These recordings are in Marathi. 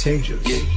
contagious.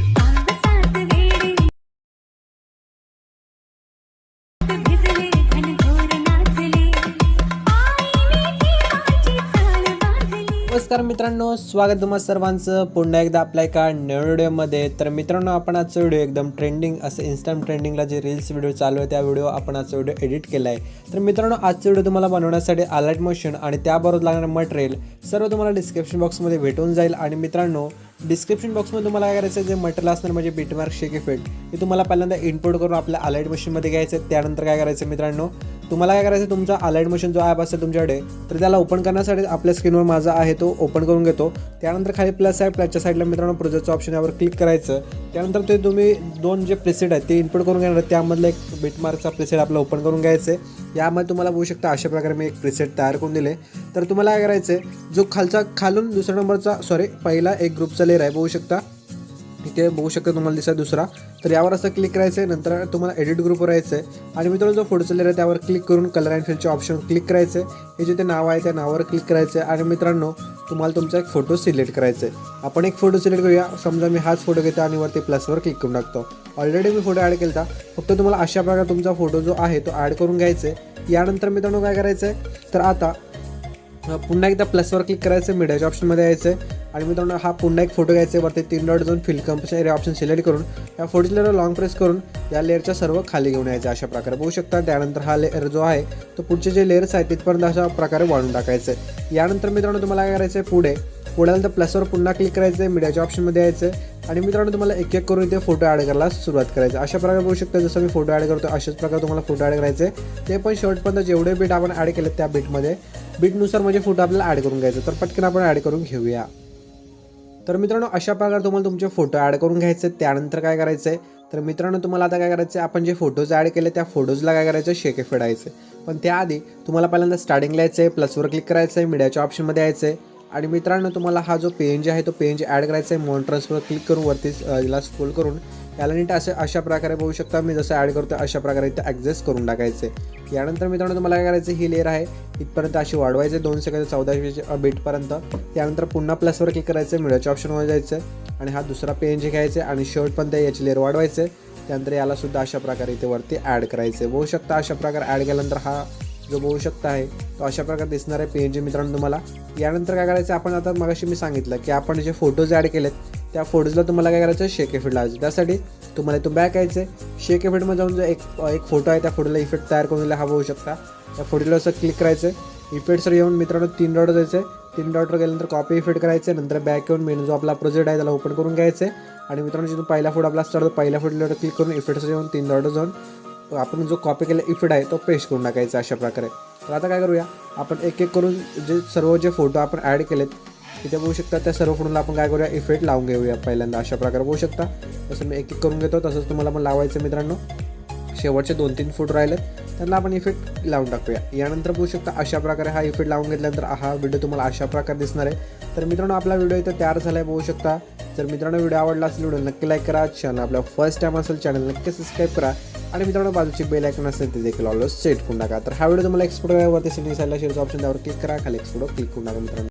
नमस्कार मित्रांनो, स्वागत तुम्हा सर्वांचं पुन्हा एकदा आपल्या एका नवीन व्हिडिओमध्ये. तर मित्रांनो, आपण आजचा व्हिडिओ एकदम ट्रेंडिंग असं इन्स्टंट ट्रेंडिंगला जे रील्स व्हिडिओ चालू आहे त्या व्हिडिओ आपण आजचा व्हिडिओ एडिट केला आहे. तर मित्रांनो, आजचा व्हिडिओ तुम्हाला बनवण्यासाठी अलाइट मोशन आणि त्याबरोबर लागणारं मटेरियल सर्व तुम्हाला डिस्क्रिप्शन बॉक्समध्ये भेटून जाईल. आणि मित्रांनो, डिस्क्रिप्शन बॉक्समध्ये तुम्हाला काय करायचं आहे, जे मटेरियल असणार म्हणजे बीटमार्क शेक इफेक्ट हे तुम्हाला पहिल्यांदा इनपुट करून आपल्या अलाइट मशीनमध्ये घ्यायचं आहे. त्यानंतर काय करायचं मित्रांनो, तुम्हाला काय करायचं, तुमचा अलाइट मोशन जो ॲप असेल तुमच्याकडे, तर त्याला ओपन करण्यासाठी आपल्या स्क्रीनवर माझा आहे तो ओपन करून घेतो. त्यानंतर खाली प्लस आहे, प्लसच्या साईडला मित्रांनो प्रोजेक्टचं ऑप्शन यावर क्लिक करायचं. त्यानंतर ते तुम्ही दोन जे प्रेसेट आहेत ते इनपुट करून घेणार, त्यामधलं एक बीटमार्कचा प्रेसेट आपला ओपन करून घ्यायचं आहे. यामध्ये तुम्हाला बघू शकता अशा प्रकारे मी एक प्रेसेट तयार करून दिले. तर तुम्हाला काय करायचं आहे, जो खालून दुसऱ्या नंबरचा पहिला एक ग्रुपचा लेअर आहे बघू शकता, इथे बघू शकता तुम्हाला दिसत दुसरा, तर यावर असं क्लिक करायचं आहे. नंतर तुम्हाला एडिट ग्रुपवर यायचं आहे आणि मित्रांनो जो फोटोचा लेअर आहे त्यावर क्लिक करून कलर अँड फिलच्या ऑप्शनवर क्लिक करायचं आहे. हे जे ते नाव आहे त्या नावावर क्लिक करायचं आहे आणि मित्रांनो तुम्हाला तुमचा एक फोटो सिलेक्ट करायचा आहे. आपण एक फोटो सिलेक्ट करूया. समजा मी हाच फोटो घेतो आणि वरती प्लसवर क्लिक करून टाकतो. ऑलरेडी मी फोटो ॲड केला होता, फक्त तुम्हाला अशा प्रकारे तुमचा फोटो जो आहे तो ॲड करून घ्यायचा आहे. यानंतर मित्रांनो काय करायचं आहे, तर आता पुन्हा एकदा प्लसवर क्लिक करायचं आहे, मीडियाच्या ऑप्शनमध्ये यायचं आहे आणि मित्रांनो हा पुन्हा एक फोटो घ्यायचा आहे. वरती 3 डॉट जाऊन fill composition area option select करून या फोटोच्या लेअरवर लॉंग प्रेस करून या लेअरच्या सर्व खाली घेऊन यायचं अशा प्रकारे बघू शकता. त्यानंतर हा लेअर जो आहे तो पुढचे जे लेअर्स आहेत तिथपर्यंत अशा प्रकारे वाढून टाकायचं आहे. यानंतर मित्रांनो तुम्हाला काय करायचं आहे, पुढे प्लसवर पुन्हा क्लिक करायचं आहे, मीडियाच्या ऑप्शनमध्ये यायचं आहे आणि मित्रांनो तुम्हाला एक एक करून इथे फोटो ॲड करायला सुरुवात करायचं. अशा प्रकारे बघू शकता, जसं मी फोटो ॲड करतो अशाच प्रकारे तुम्हाला फोटो ॲड करायचे आहे. ते पण शेवटपर्यंत जेवढे बीट आपण ॲड केले त्या बीटनुसार म्हणजे फोटो आपल्याला ॲड करून घ्यायचं. तर पटकन आपण ॲड करून घेऊया. तर मित्रांनो अशा प्रकारे तुम्हाला तुमचे फोटो ॲड करून घ्यायचे. त्यानंतर काय करायचं आहे, तर मित्रांनो तुम्हाला आता काय करायचं आहे, आपण जे फोटोज ॲड केले त्या फोटोजला काय करायचं आहे, शेक इफेक्ट द्यायचं आहे. पण त्याआधी तुम्हाला पहिल्यांदा स्टार्टिंगला यायचं आहे, प्लसवर क्लिक करायचं आहे, मीडियाच्या ऑप्शनमध्ये यायचं आहे आणि मित्रांनो तुम्हाला हा जो पेज आहे तो पेज ॲड करायचा आहे. मॉनिटर्सवर क्लिक करून वरती याला स्क्रोल करून याला नीट अशा प्रकारे बघू शकता मी जसं ॲड करतो अशा प्रकारे इथं ॲडजस्ट करून टाकायचे. यानंतर मित्रांनो तुम्हाला काय करायचं, ही लेअर आहे इथपर्यंत अशी वाढवायचे 2 सेकंद 14 बीटपर्यंत. त्यानंतर पुन्हा प्लसवर क्लिक करायचं, मीडियाच्या ऑप्शनवर जायचं आणि हा दुसरा पेज घ्यायचा आणि शेवटपर्यंत याची लेअर वाढवायचे. त्यानंतर याला सुद्धा अशा प्रकारे इथे वरती ॲड करायचे. बघू शकता अशा प्रकारे ॲड केल्यानंतर हा जो बघू शकता आहे तो अशा प्रकारे दिसणार आहे पेज मित्रांनो तुम्हाला. यानंतर काय करायचं, आपण आता मगाशी मी सांगितलं की आपण जे फोटोज ॲड केलेत त्या फोटोजला तुम्हाला काय करायचं, शेक इफेक्ट लावायचं. त्यासाठी तुम्हाला इथून बॅक यायचं आहे, शेक इफेक्टमध्ये जाऊन जो एक फोटो आहे त्या फोटोला इफेक्ट तयार करून दिला हा बघू शकता. त्या फोटोला असं क्लिक करायचं, इफेक्ट्सवर येऊन मित्रांनो 3 डॉट जायचं आहे. 3 डॉटवर गेल्यानंतर कॉपी इफेक्ट करायचं. नंतर बॅक येऊन मेन जो आपला प्रोजेक्ट आहे त्याला ओपन करून घ्यायचं आहे आणि मित्रांनो जिथून पहिला फोटो आपला स्टार्ट पहिल्या फोटोला क्लिक करून इफेक्ट्सवर येऊन 3 डॉट जाऊन आपण जो कॉपी केला इफेक्ट आहे तो पेस्ट करून टाकायचा अशा प्रकारे. तर आता काय करूया, आपण एक एक करून जे फोटो आपण ॲड केलेत तिथे बघू शकता त्या सर्व फोटोला आपण काय करूया, इफेक्ट लावून घेऊया पहिल्यांदा अशा प्रकारे बघू शकता. तसं मी एक एक करून घेतो, तसंच तुम्हाला पण लावायचं मित्रांनो. शेवटचे 2-3 फोटो राहिलेत त्यांना आपण इफेक्ट लावून टाकूया. यानंतर बघू शकता अशा प्रकारे हा इफेक्ट लावून घेतल्यानंतर हा व्हिडिओ तुम्हाला अशा प्रकारे दिसणार आहे. तर मित्रांनो आपला व्हिडिओ इथं तयार झाला आहे बघू शकता. जर मित्रांनो व्हिडिओ आवडला असेल व्हिडिओ नक्की लाईक करा. चॅनल आपला फर्स्ट टाइम असेल चॅनल नक्की सबस्क्राईब करा आणि मित्रांनो बाजूची बेल आयकॉन असेल ते देखील ऑलवेज सेट करून टाका. तर हा व्हिडिओ तुम्हाला एक्सपोर्ट करायवरती सेटिंग साईडला शेअरचा ऑप्शन त्यावर क्लिक करा, खाली एक्सपोर्ट क्लिक करून टाका मित्रांनो.